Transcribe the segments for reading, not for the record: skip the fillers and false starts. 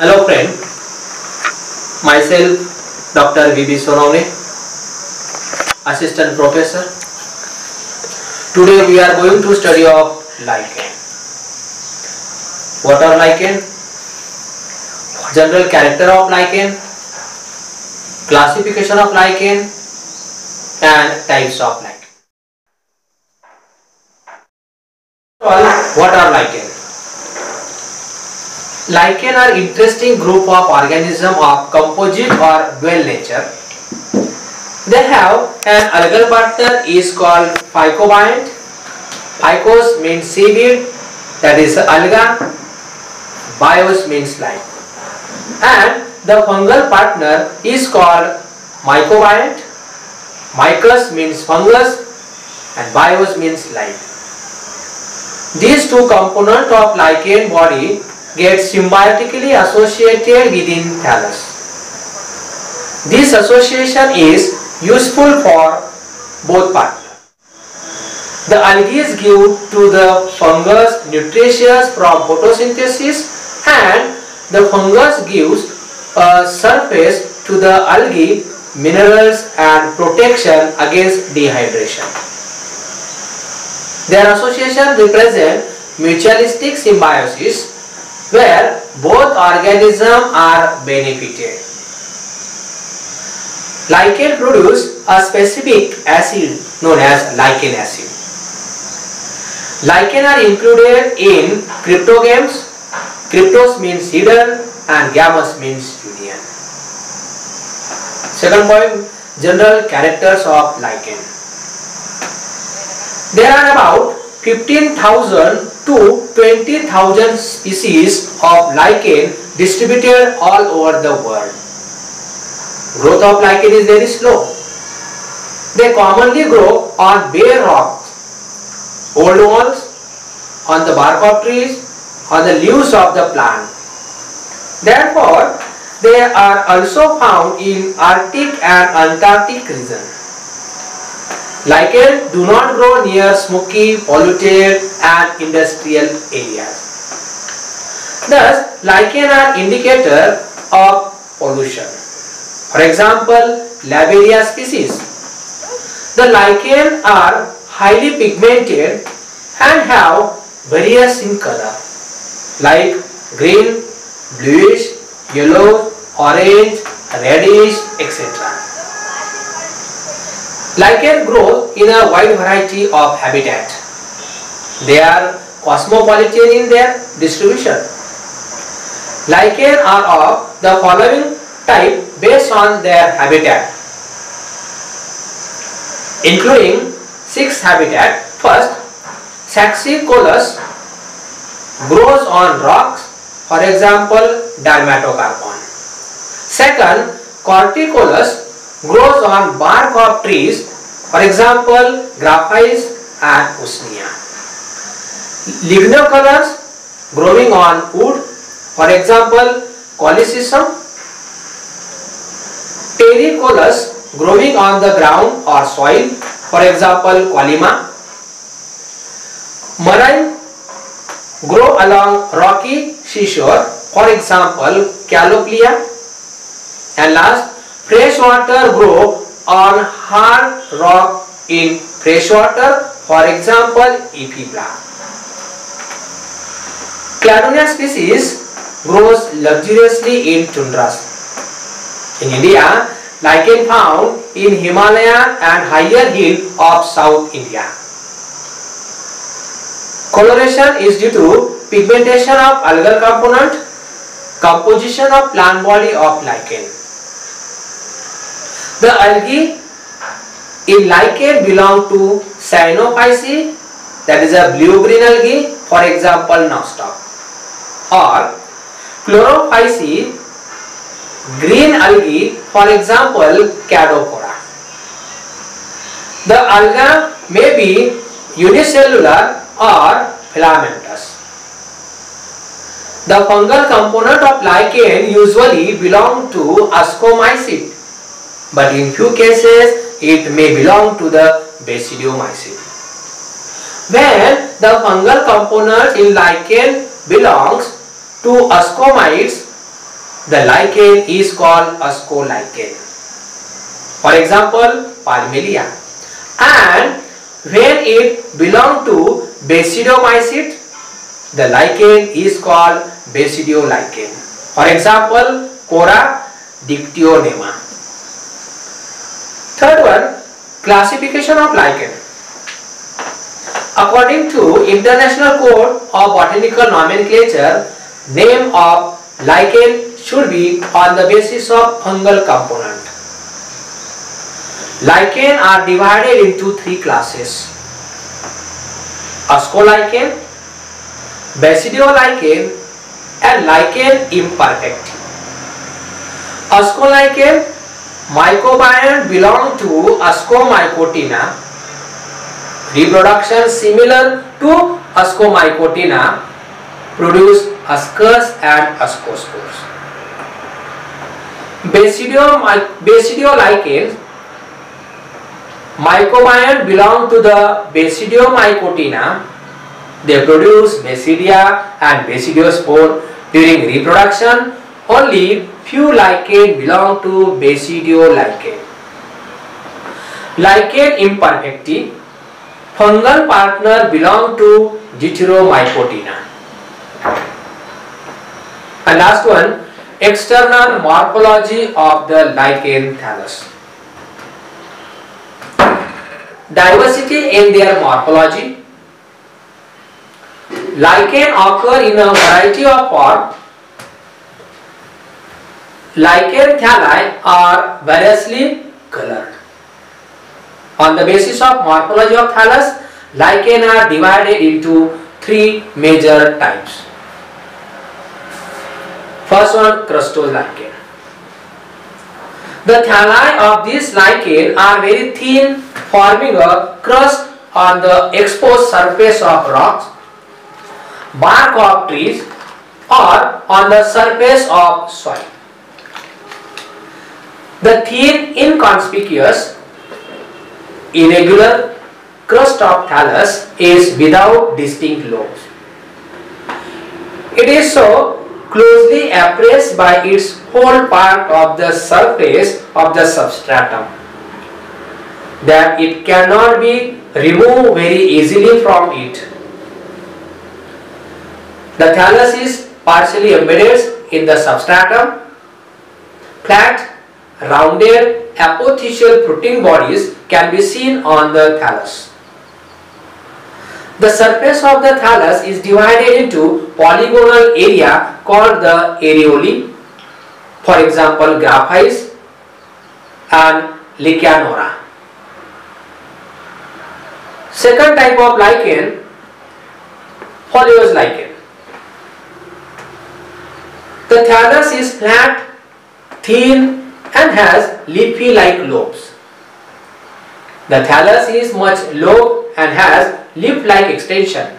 Hello friend, myself Dr. V.B. Sonawne, Assistant Professor. Today we are going to study of lichen. What are lichen? General character of lichen, classification of lichen and types of lichen. What are lichen? Lichen are interesting group of organisms of composite or dual nature. They have an algal partner is called phycobiont. Phycos means seaweed, that is alga. Bios means life. And the fungal partner is called mycobiont. Mycus means fungus and bios means life. These two components of lichen body get symbiotically associated within thallus. This association is useful for both partners. The algae give to the fungus nutrients from photosynthesis and the fungus gives a surface to the algae, minerals and protection against dehydration. Their association represents mutualistic symbiosis where both organisms are benefited. Lichen produce a specific acid known as lichen acid. Lichen are included in cryptogams. Cryptos means hidden and gamus means union. Second point, general characters of lichen. There are about 15,000 to 20,000 species of lichen distributed all over the world. Growth of lichen is very slow. They commonly grow on bare rocks, old walls, on the bark of trees, on the leaves of the plant. Therefore, they are also found in Arctic and Antarctic regions. Lichen do not grow near smoky, polluted and industrial areas. Thus, lichen are indicator of pollution. For example, Labelia species. The lichen are highly pigmented and have various in color like green, bluish, yellow, orange, reddish, etc. Lichen grow in a wide variety of habitat. They are cosmopolitan in their distribution. Lichen are of the following type based on their habitat, including 6 habitat. First, Saxicolous grows on rocks, for example, Dermatocarpon. Second, Corticolous grows on bark of trees, for example, Graphis and Usnea. Lignocolous growing on wood, for example, Collicism. Terricolous growing on the ground or soil, for example, Colima. Marine grow along rocky seashore, for example, Caloplia. And last, freshwater grow on hard rock in freshwater, for example, Ephebla. Cladonia species grows luxuriously in tundras. In India, lichen found in Himalaya and higher hill of South India. Coloration is due to pigmentation of algal component, composition of plant body of lichen. The algae in lichen belong to Cyanophyceae, that is a blue-green algae, for example, nostoc, or Chlorophyceae, green algae, for example, Cadophora. The alga may be unicellular or filamentous. The fungal component of lichen usually belong to Ascomycete, but in few cases it may belong to the Basidiomycete. When the fungal component in lichen belongs to ascomites, the lichen is called ascolichen. For example, Palmelia. And when it belongs to Basidiomycete, the lichen is called Basidiolichen. For example, Cora dictyonema. Third one, classification of lichen. According to International Code of Botanical Nomenclature, name of lichen should be on the basis of fungal component. Lichen are divided into three classes: ascolichen, basidiolichen, and lichen imperfecti. Ascolichen mycobiont belong to Ascomycotina. Reproduction similar to Ascomycotina, produce ascus and ascospores. Basidiolichen mycobiont belong to the Basidiomycotina. They produce basidia and basidiospore. During reproduction, only few lichen belong to Basidiolichen. Lichen imperfecti, fungal partner belong to Deuteromycotina. And last one, external morphology of the lichen thallus. Diversity in their morphology. Lichen occur in a variety of forms. Lichen thalli are variously colored. On the basis of morphology of thallus, lichen are divided into three major types. First one, crustose lichen. The thalli of this lichen are very thin, forming a crust on the exposed surface of rocks, bark of trees, or on the surface of soil. The thin, inconspicuous, irregular crust of thallus is without distinct lobes. It is so closely appraised by its whole part of the surface of the substratum that it cannot be removed very easily from it. The thallus is partially embedded in the substratum. Flat, rounded, apothecial fruiting bodies can be seen on the thallus. The surface of the thallus is divided into polygonal area called the areolae, for example Graphis and Lecanora. Second type of lichen, foliose lichen. The thallus is flat, thin, and has leafy-like lobes. The thallus is much lobed and has leaf-like extension.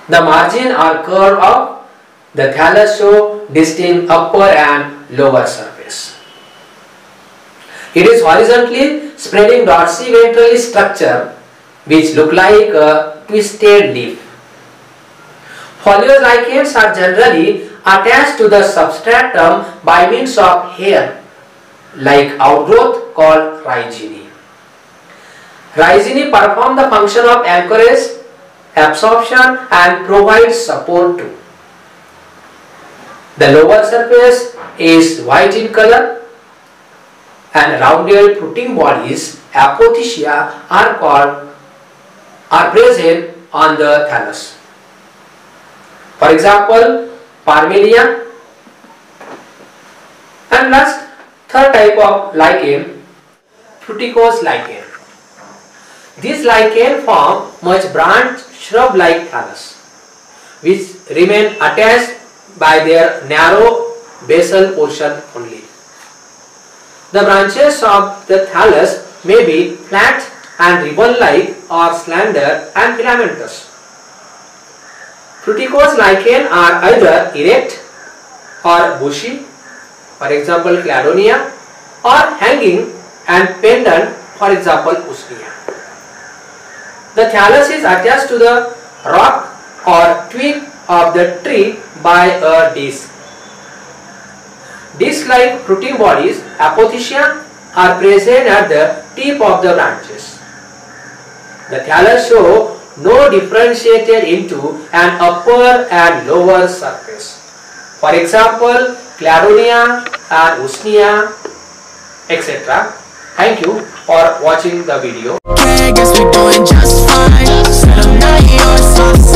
The margin or curve of the thallus show distinct upper and lower surface. It is horizontally spreading dorsiventrally structure which look like a twisted leaf. Foliose lichens are generally attached to the substratum by means of hair like outgrowth called rhizine. Rhizine perform the function of anchorage, absorption and provide support too. The lower surface is white in color and rounded fruiting bodies, apothecia, are present on the thallus. For example, Parmelia. And last, third type of lichen, fruticose lichen. This lichen form much branched shrub-like thallus, which remain attached by their narrow basal portion only. The branches of the thallus may be flat and ribbon-like or slender and filamentous. Fruticose lichen are either erect or bushy, for example Cladonia, or hanging and pendant, for example Usnea. The thallus is attached to the rock or twig of the tree by a disc. Disc-like fruiting bodies, apothecia, are present at the tip of the branches. The thallus show no differentiated into an upper and lower surface. For example, Cladonia and Usnea, etc. Thank you for watching the video. Okay, guess we're doing just fine. Said I'm not yours, so